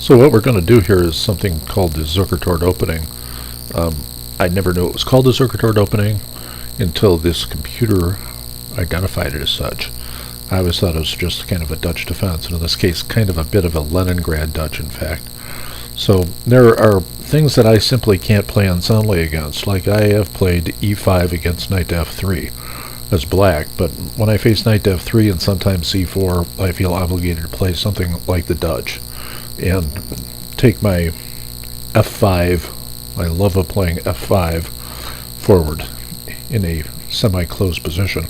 So what we're going to do here is something called the Zuckertort opening. I never knew it was called the Zuckertort opening until this computer identified it as such. I always thought it was just kind of a Dutch defense, and in this case kind of a bit of a Leningrad Dutch, in fact. So there are things that I simply can't play unsoundly against, like I have played e5 against knight to f3 as black, but when I face knight to f3 and sometimes c4, I feel obligated to play something like the Dutch and take my f5, I love playing f5 forward in a semi-closed position.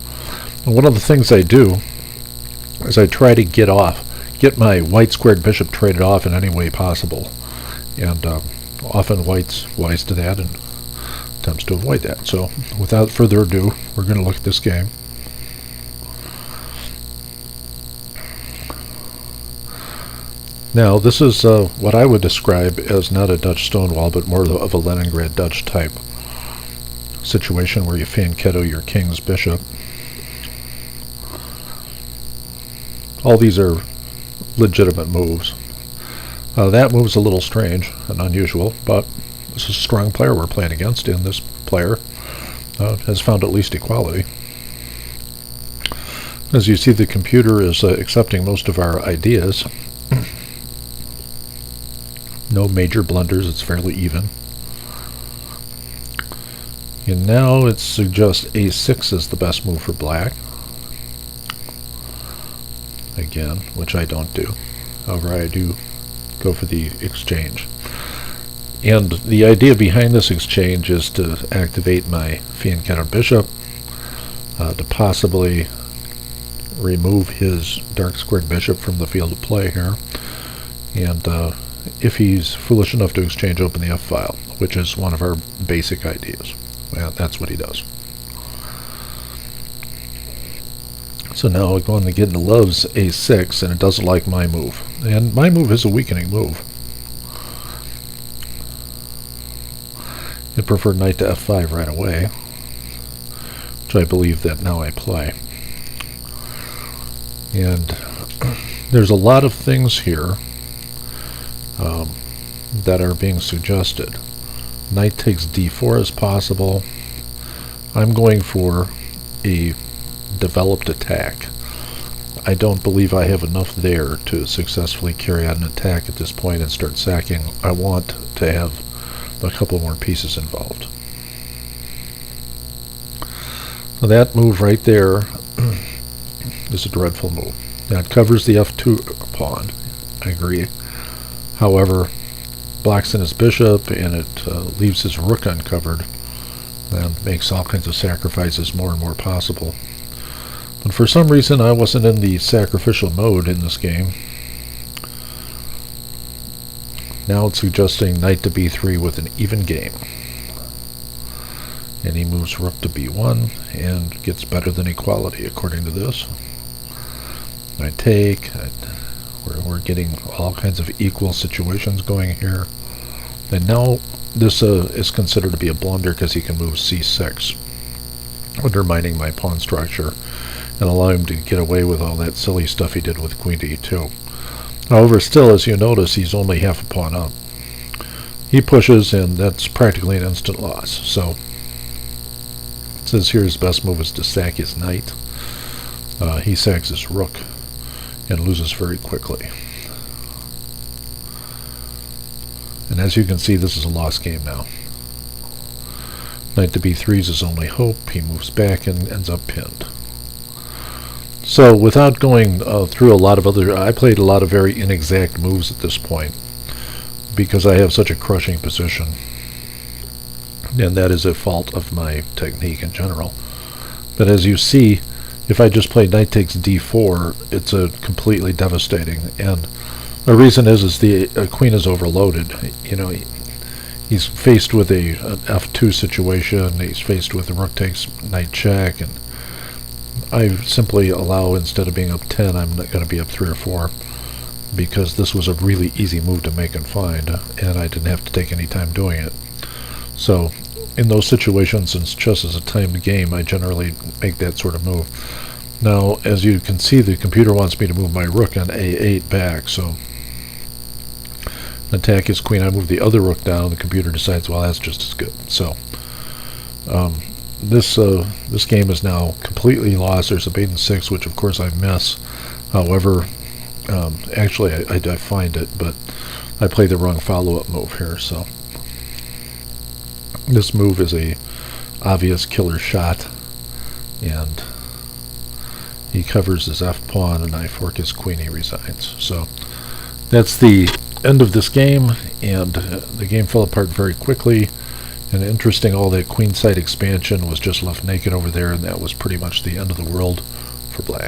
And one of the things I do is I try to get my white squared bishop traded off in any way possible. And often white's wise to that and attempts to avoid that. So without further ado, we're going to look at this game. Now this is what I would describe as not a Dutch stonewall, but more of a Leningrad Dutch type situation where you fianchetto your king's bishop. All these are legitimate moves. That move's a little strange and unusual, but this is a strong player we're playing against, and this player has found at least equality. As you see, the computer is accepting most of our ideas. No major blunders, it's fairly even. And now it suggests a6 is the best move for black. Again, which I don't do. However, I do go for the exchange. And the idea behind this exchange is to activate my fianchetto bishop, to possibly remove his dark squared bishop from the field of play here, and if he's foolish enough to exchange, open the f-file, which is one of our basic ideas. Well, that's what he does. So now we're going to get into loves a6, and it doesn't like my move. And my move is a weakening move. It preferred knight to f5 right away, which I believe that now I play. And there's a lot of things here that are being suggested. Knight takes d4 as possible. I'm going for a developed attack. I don't believe I have enough there to successfully carry out an attack at this point and start sacking. I want to have a couple more pieces involved. Now that move right there is a dreadful move. Now it covers the f2 pawn, I agree. However, blocks in his bishop, and it leaves his rook uncovered and makes all kinds of sacrifices more and more possible. But for some reason I wasn't in the sacrificial mode in this game. Now it's suggesting knight to b3 with an even game. And he moves rook to b1 and gets better than equality according to this. I take, we're getting all kinds of equal situations going here. And now this is considered to be a blunder because he can move c6, undermining my pawn structure and allowing him to get away with all that silly stuff he did with queen to e2. However, still, as you notice, he's only half a pawn up. He pushes, and that's practically an instant loss. So it says here his best move is to sack his knight. He sacks his rook and loses very quickly. And as you can see, this is a lost game now. Knight to b3 is his only hope. He moves back and ends up pinned. So without going through a lot of I played a lot of very inexact moves at this point because I have such a crushing position. And that is a fault of my technique in general. But as you see, if I just play knight takes d4, it's a completely devastating. And the reason is the queen is overloaded. You know, he's faced with an f2 situation. He's faced with the rook takes knight check, and I simply allow, instead of being up 10, I'm going to be up 3 or 4, because this was a really easy move to make and find, and I didn't have to take any time doing it. So in those situations, since chess is a timed game, I generally make that sort of move. Now, as you can see, the computer wants me to move my rook on a8 back, so attack his queen. I move the other rook down. The computer decides, well, that's just as good. So this game is now completely lost. There's a bait and 6, which of course I miss. However, actually I find it, but I play the wrong follow-up move here. So this move is a obvious killer shot, and he covers his f-pawn, and I fork his queen. He resigns. So that's the end of this game, and the game fell apart very quickly. And interesting, all that queenside expansion was just left naked over there, and that was pretty much the end of the world for black.